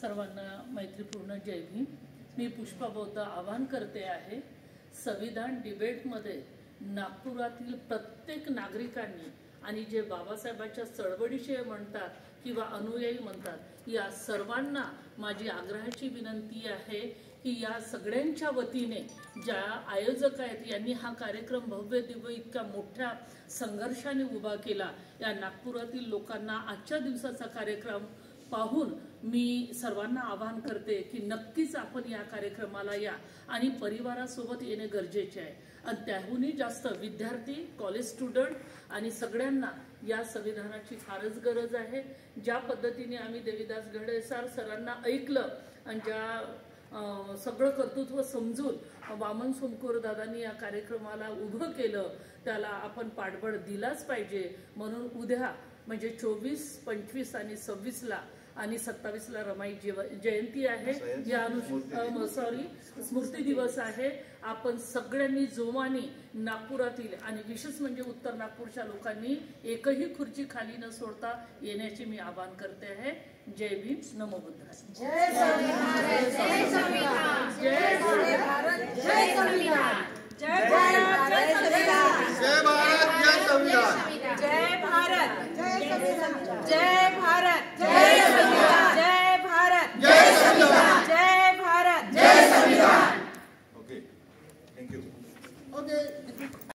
सर्वांना मैत्रीपूर्ण जय भीम। मी पुष्पा बौद्ध आवाहन करते आहे, संविधान डिबेटमध्ये नागपुरातील प्रत्येक नागरिकांनी आणि जे बाबासाहेबांच्या चळवळीचे म्हणतात किंवा अनुयायी म्हणतात, या सर्वांना माझी आग्रहाची विनंती आहे की या सगळ्यांच्या वतीने ज्या आयोजक आहेत यांनी हा कार्यक्रम भव्य दिव्य इतक्या मोठ्या संघर्षाने उभा केला, या नागपुरातील लोकांना आजच्या दिवसाचा कार्यक्रम पाहून मी सर्वांना आवाहन करते की नक्कीच आपण या कार्यक्रमाला या आणि परिवारासोबत येणे गरजेचे आहे। आणि त्याहूनही जास्त विद्यार्थी, कॉलेज स्टुडंट आणि सगळ्यांना या संविधानाची फारच गरज आहे। ज्या पद्धतीने आम्ही देवीदास घडे सरांना ऐकलं आणि ज्या सगळं कर्तृत्व समजून वामन सोमकोर दादांनी या कार्यक्रमाला उभं केलं, त्याला आपण पाठबळ दिलाच पाहिजे। म्हणून उद्या म्हणजे 24, 25 आणि 26ला आणि 27ला रमाई जयंती आहे, या स्मृती दिवस आहे। आपण सगळ्यांनी जोमाने नागपुरातील आणि विशेष म्हणजे उत्तर नागपूरच्या लोकांनी एकही खुर्ची खाली न सोडता येण्याचे मी आवाहन करते आहे। जय भीम, नमो बुद्धाय। जय संविधान, जय संविधान, जय भारत, जय संविधान, जय भारत, जय संविधान, जय भारत, जय संविधान, जय भारत, जय संविधान, जय